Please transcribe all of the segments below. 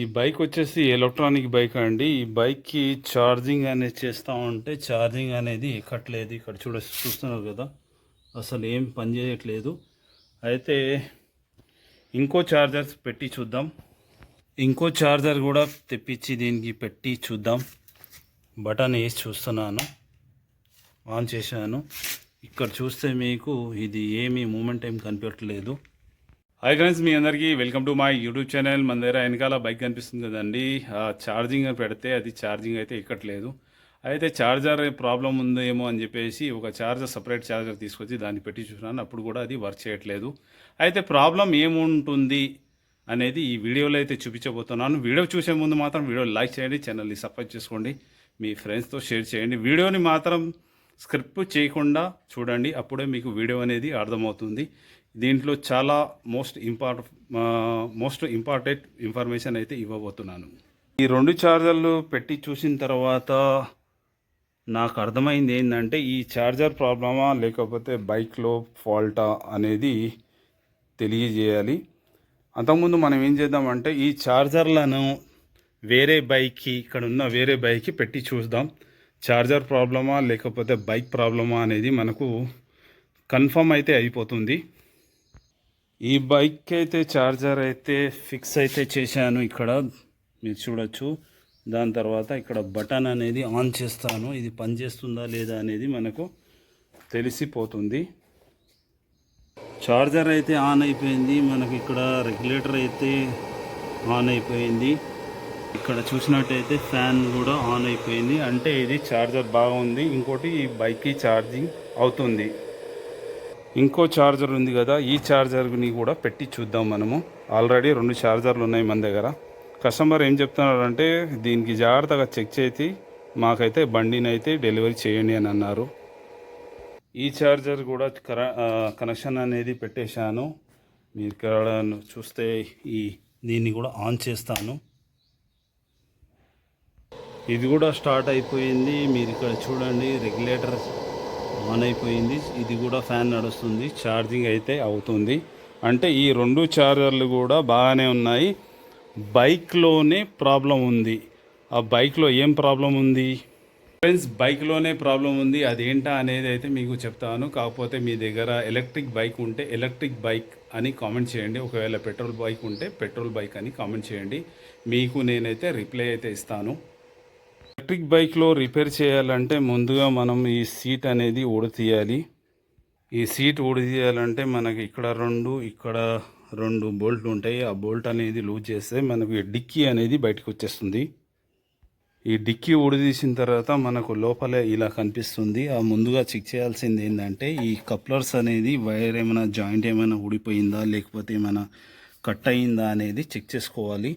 ఈ బైక్ వచ్చేసి electronic bike అండి. ఈ బైక్కి ఛార్జింగ్ అనేది చేస్తూ ఉంటే ఛార్జింగ్ అనేది ఎక్కట్లేదు. ఇక్కడ చూస్తున్నారు కదా, అసలు ఏం పని చేయట్లేదు. అయితే ఇంకో ఛార్జర్స్ పెట్టి చూద్దాం. ఇంకో ఛార్జర్ కూడా తెప్పించి దీనికి పెట్టి చూద్దాం. బటన్ వేసి చూస్తున్నాను, ఆన్ చేశాను. ఇక్కడ చూస్తే మీకు ఇది ఏమీ మూమెంట్ ఏం కనిపించట్లేదు. హాయ్ ఫ్రెండ్స్, మీ అందరికీ welcome to my YouTube channel. మన దగ్గర వెనకాల బైక్ కనిపిస్తుంది కదండి, ఛార్జింగ్ పెడితే అది ఛార్జింగ్ అయితే ఎక్కట్లేదు. అయితే ఛార్జర్ ప్రాబ్లం ఉందేమో అని చెప్పేసి ఒక సపరేట్ ఛార్జర్ తీసుకొచ్చి దాన్ని పెట్టి చూసినాను. అప్పుడు కూడా అది వర్క్ చేయట్లేదు. అయితే ప్రాబ్లం ఏముంటుంది అనేది ఈ వీడియోలో అయితే చూపించబోతున్నాను. వీడియో చూసే ముందు మాత్రం వీడియో లైక్ చేయండి, ఛానల్ని సబ్స్క్రైబ్ చేసుకోండి, మీ ఫ్రెండ్స్తో షేర్ చేయండి. వీడియోని మాత్రం స్క్రిప్ట్ చేయకుండా చూడండి, అప్పుడే మీకు వీడియో అనేది అర్థమవుతుంది. దీంట్లో చాలా మోస్ట్ ఇంపార్టెంట్ ఇన్ఫర్మేషన్ అయితే ఇవ్వబోతున్నాను. ఈ రెండు ఛార్జర్లు పెట్టి చూసిన తర్వాత నాకు అర్థమైంది ఏంటంటే, ఈ ఛార్జర్ ప్రాబ్లమా లేకపోతే బైక్లో ఫాల్టా అనేది తెలియజేయాలి. అంతకుముందు మనం ఏం చేద్దామంటే, ఈ ఛార్జర్లను వేరే బైక్కి, ఇక్కడ ఉన్న వేరే బైక్కి పెట్టి చూద్దాం. ఛార్జర్ ప్రాబ్లమా లేకపోతే బైక్ ప్రాబ్లమా అనేది మనకు కన్ఫర్మ్ అయితే అయిపోతుంది. ఈ బైక్ అయితే ఛార్జర్ అయితే ఫిక్స్ అయితే చేశాను, ఇక్కడ మీరు చూడొచ్చు. దాని తర్వాత ఇక్కడ బటన్ అనేది ఆన్ చేస్తాను. ఇది పనిచేస్తుందా లేదా అనేది మనకు తెలిసిపోతుంది. ఛార్జర్ అయితే ఆన్ అయిపోయింది. మనకి ఇక్కడ రెగ్యులేటర్ అయితే ఆన్ అయిపోయింది. ఇక్కడ చూసినట్టయితే ఫ్యాన్ కూడా ఆన్ అయిపోయింది. అంటే ఇది ఛార్జర్ బాగుంది. ఇంకోటి ఈ బైక్కి ఛార్జింగ్ అవుతుంది. ఇంకో ఛార్జర్ ఉంది కదా, ఈ ఛార్జర్ని కూడా పెట్టి చూద్దాం. మనము ఆల్రెడీ రెండు ఛార్జర్లు ఉన్నాయి మన దగ్గర. కస్టమర్ ఏం చెప్తున్నారంటే, దీనికి జాగ్రత్తగా చెక్ చేసి మాకైతే బండిని అయితే డెలివరీ చేయండి అని అన్నారు. ఈ ఛార్జర్ కూడా కనెక్షన్ అనేది పెట్టేశాను. మీరు ఇక్కడ చూస్తే దీన్ని కూడా ఆన్ చేస్తాను. ఇది కూడా స్టార్ట్ అయిపోయింది. మీరు ఇక్కడ చూడండి, రెగ్యులేటర్ ఆన్ అయిపోయింది. ఇది కూడా ఫ్యాన్ నడుస్తుంది, ఛార్జింగ్ అయితే అవుతుంది. అంటే ఈ రెండు ఛార్జర్లు కూడా బాగానే ఉన్నాయి. బైక్లోనే ప్రాబ్లం ఉంది. ఆ బైక్లో ఏం ప్రాబ్లం ఉంది ఫ్రెండ్స్? బైక్లోనే ప్రాబ్లం ఉంది. అదేంటా అనేది అయితే మీకు చెప్తాను. కాకపోతే మీ దగ్గర ఎలక్ట్రిక్ బైక్ ఉంటే ఎలక్ట్రిక్ బైక్ అని కామెంట్ చేయండి. ఒకవేళ పెట్రోల్ బైక్ ఉంటే పెట్రోల్ బైక్ అని కామెంట్ చేయండి. మీకు నేనైతే రిప్లై అయితే ఇస్తాను. ఎలక్ట్రిక్ బైక్లో రిపేర్ చేయాలంటే ముందుగా మనం ఈ సీట్ అనేది ఊడతీయాలి. ఈ సీట్ ఊడతీయాలంటే మనకి ఇక్కడ రెండు బోల్ట్లు ఉంటాయి. ఆ బోల్ట్ అనేది లూజ్ చేస్తే మనకు ఈ డిక్కీ అనేది బయటకు వచ్చేస్తుంది. ఈ డిక్కీ ఊడదీసిన తర్వాత మనకు లోపలే ఇలా కనిపిస్తుంది. ఆ ముందుగా చెక్ చేయాల్సింది ఏంటంటే, ఈ కప్లర్స్ అనేది వైర్ ఏమైనా జాయింట్ ఏమైనా ఊడిపోయిందా లేకపోతే ఏమైనా కట్ అయిందా అనేది చెక్ చేసుకోవాలి.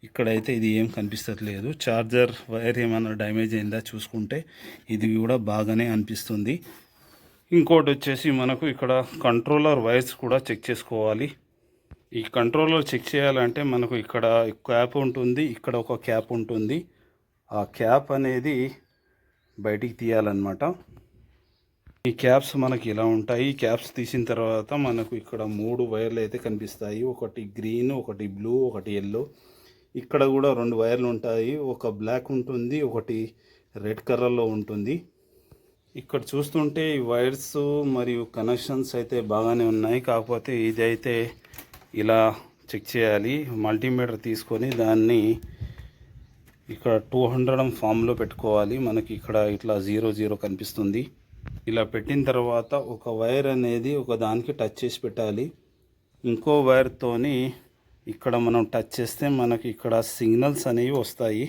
ఇక్కడైతే ఇది ఏం కనిపించట్లేదు. ఛార్జర్ వైర్ ఏమైనా డ్యామేజ్ అయిందా చూసుకుంటే ఇది కూడా బాగానే అనిపిస్తుంది. ఇంకోటి వచ్చేసి మనకు ఇక్కడ కంట్రోలర్ వైర్స్ కూడా చెక్ చేసుకోవాలి. ఈ కంట్రోలర్ చెక్ చేయాలంటే మనకు ఇక్కడ క్యాప్ ఉంటుంది, ఇక్కడ ఒక క్యాప్ ఉంటుంది. ఆ క్యాప్ అనేది బయటికి తీయాలన్నమాట. ఈ క్యాప్స్ మనకి ఇలా ఉంటాయి. ఈ క్యాప్స్ తీసిన తర్వాత మనకు ఇక్కడ 3 వైర్లు అయితే కనిపిస్తాయి. ఒకటి గ్రీన్, ఒకటి బ్లూ, ఒకటి ఎల్లో. ఇక్కడ కూడా 2 వైర్లు ఉంటాయి. ఒక బ్లాక్ ఉంటుంది, ఒకటి రెడ్ కలర్లో ఉంటుంది. ఇక్కడ చూస్తుంటే ఈ వైర్స్ మరియు కనెక్షన్స్ అయితే బాగానే ఉన్నాయి. కాకపోతే ఇదైతే ఇలా చెక్ చేయాలి. మల్టీమీటర్ తీసుకొని దాన్ని ఇక్కడ 200 ఫామ్లో పెట్టుకోవాలి. మనకి ఇక్కడ ఇట్లా 00 కనిపిస్తుంది. ఇలా పెట్టిన తర్వాత ఒక వైర్ అనేది ఒక దానికి టచ్ చేసి పెట్టాలి. ఇంకో వైర్తోని ఇక్కడ మనం టచ్ చేస్తే మనకి ఇక్కడ సిగ్నల్స్ అనేవి వస్తాయి.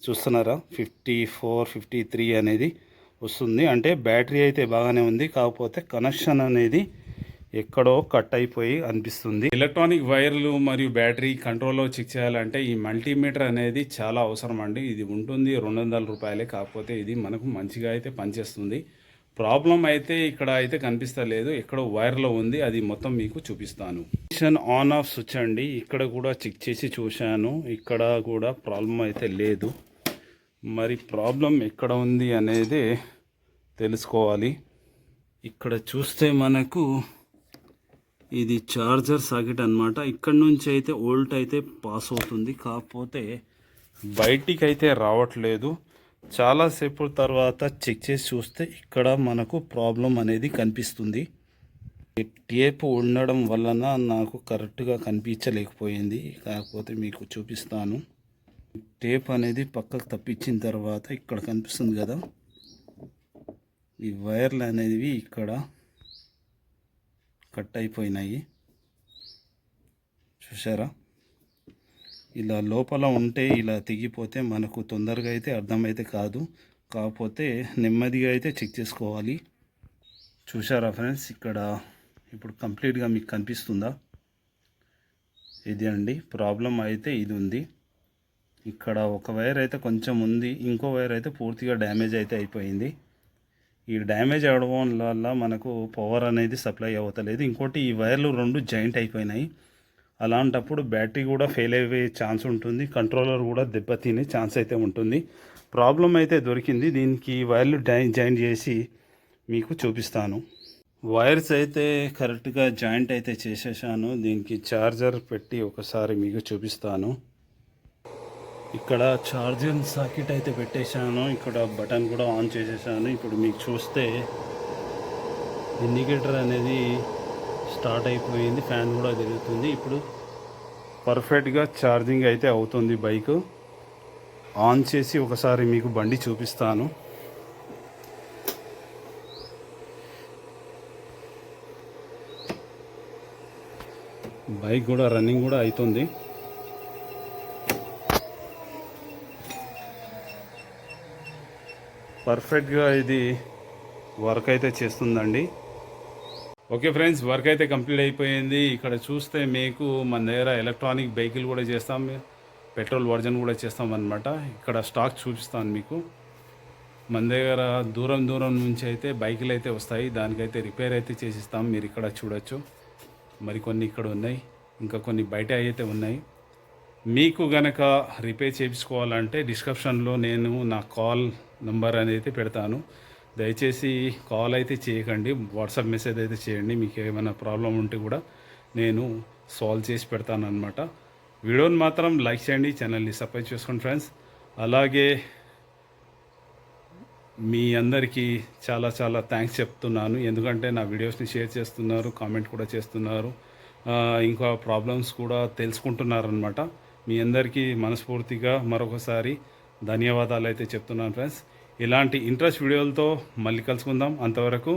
చూస్తున్నారా, 54, 53 అనేది వస్తుంది. అంటే బ్యాటరీ అయితే బాగానే ఉంది, కాకపోతే కనెక్షన్ అనేది ఎక్కడో కట్ అయిపోయి అనిపిస్తుంది. ఎలక్ట్రానిక్ వైర్లు మరియు బ్యాటరీ కంట్రోల్లో చెక్ చేయాలంటే ఈ మల్టీమీటర్ అనేది చాలా అవసరం అండి. ఇది ఉంటుంది 200 రూపాయలే. కాకపోతే ఇది మనకు మంచిగా అయితే పనిచేస్తుంది. ప్రాబ్లం అయితే ఇక్కడ అయితే కనిపిస్తలేదు, ఎక్కడో వైర్లో ఉంది. అది మొత్తం మీకు చూపిస్తాను. ఆన్ ఆఫ్ స్విచ్ అండి. ఇక్కడ కూడా చెక్ చేసి చూశాను, ఇక్కడ కూడా ప్రాబ్లం అయితే లేదు. మరి ప్రాబ్లం ఎక్కడ ఉంది అనేది తెలుసుకోవాలి. ఇక్కడ చూస్తే మనకు ఇది చార్జర్ సాకెట్ అన్నమాట. ఇక్కడ నుంచి అయితే వోల్ట్ అయితే పాస్ అవుతుంది, కాకపోతే బయటికి అయితే రావట్లేదు. చాలాసేపు తర్వాత చెక్ చేసి చూస్తే ఇక్కడ మనకు ప్రాబ్లం అనేది కనిపిస్తుంది. టేప్ ఉండడం వలన నాకు కరెక్ట్గా కనిపించలేకపోయింది, కాకపోతే మీకు చూపిస్తాను. టేప్ అనేది పక్కకు తప్పించిన తర్వాత ఇక్కడ కనిపిస్తుంది కదా, ఈ వైర్లు అనేవి ఇక్కడ కట్ అయిపోయినాయి. చూసారా, ఇలా లోపల ఉంటే ఇలా తెగిపోతే మనకు తొందరగా అయితే అర్థమైతే కాదు, కాకపోతే నెమ్మదిగా అయితే చెక్ చేసుకోవాలి. చూసారా ఫ్రెండ్స్, ఇక్కడ ఇప్పుడు కంప్లీట్గా మీకు కనిపిస్తుందా? ఇది అండి ప్రాబ్లం అయితే ఇది ఉంది. ఇక్కడ ఒక వైర్ అయితే కొంచెం ఉంది, ఇంకో వైర్ అయితే పూర్తిగా డ్యామేజ్ అయితే అయిపోయింది. ఈ డ్యామేజ్ అవ్వడం వల్ల మనకు పవర్ అనేది సప్లై అవ్వట్లేదు. ఇంకోటి ఈ వైర్లు రెండు జాయింట్ అయిపోయినాయి. అలాంటప్పుడు బ్యాటరీ కూడా ఫెయిల్ అయ్యే ఛాన్స్ ఉంటుంది, కంట్రోలర్ కూడా దెబ్బతినే ఛాన్స్ అయితే ఉంటుంది. ప్రాబ్లం అయితే దొరికింది, దీనికి వైర్లు జాయింట్ చేసి మీకు చూపిస్తాను. వైర్స్ అయితే కరెక్ట్గా జాయింట్ అయితే చేసేసాను. దీనికి ఛార్జర్ పెట్టి ఒకసారి మీకు చూపిస్తాను. ఇక్కడ ఛార్జింగ్ సాకెట్ అయితే పెట్టేశాను, ఇక్కడ బటన్ కూడా ఆన్ చేసేసాను. ఇప్పుడు మీకు చూస్తే ఇండికేటర్ అనేది స్టార్ట్ అయిపోయింది, ఫ్యాన్ కూడా తిరుగుతుంది. ఇప్పుడు పర్ఫెక్ట్గా ఛార్జింగ్ అయితే అవుతుంది. బైక్ ఆన్ చేసి ఒకసారి మీకు బండి చూపిస్తాను. బైక్ కూడా రన్నింగ్ కూడా అవుతుంది. పర్ఫెక్ట్గా ఇది వర్క్ అయితే చేస్తుందండి. ఓకే ఫ్రెండ్స్, వర్క్ అయితే కంప్లీట్ అయిపోయింది. ఇక్కడ చూస్తే మీకు మన దగ్గర ఎలక్ట్రానిక్ వెహికల్ కూడా చేస్తాం, పెట్రోల్ వర్జన్ కూడా చేస్తాం అన్నమాట. ఇక్కడ స్టాక్ చూపిస్తాను మీకు. మన దగ్గర దూరం నుంచి అయితే బైకులు అయితే వస్తాయి, దానికైతే రిపేర్ అయితే చేసిస్తాం. మీరు ఇక్కడ చూడొచ్చు, మరికొన్ని ఇక్కడ ఉన్నాయి, ఇంకా కొన్ని బయట అయితే ఉన్నాయి. మీకు గనక రిపేర్ చేయించుకోవాలంటే డిస్క్రిప్షన్లో నేను నా కాల్ నెంబర్ అనేది పెడతాను. దయచేసి కాల్ అయితే చేయకండి, వాట్సాప్ మెసేజ్ అయితే చేయండి. మీకు ఏమైనా ప్రాబ్లం ఉంటే కూడా నేను సాల్వ్ చేసి పెడతాను అనమాట. వీడియోని మాత్రం లైక్ చేయండి, ఛానల్ని సబ్స్క్రైబ్ చేసుకోండి ఫ్రెండ్స్. అలాగే మీ అందరికీ చాలా థ్యాంక్స్ చెప్తున్నాను, ఎందుకంటే నా వీడియోస్ని షేర్ చేస్తున్నారు, కామెంట్ కూడా చేస్తున్నారు, ఇంకా ప్రాబ్లమ్స్ కూడా తెలుసుకుంటున్నారనమాట. మీ అందరికీ మనస్ఫూర్తిగా మరొకసారి ధన్యవాదాలు అయితే చెప్తున్నాను ఫ్రెండ్స్. ఇలాంటి ఇంట్రెస్ట్ వీడియోలతో మళ్ళీ కలుసుకుందాం. అంతవరకు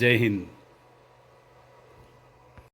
జై హింద్.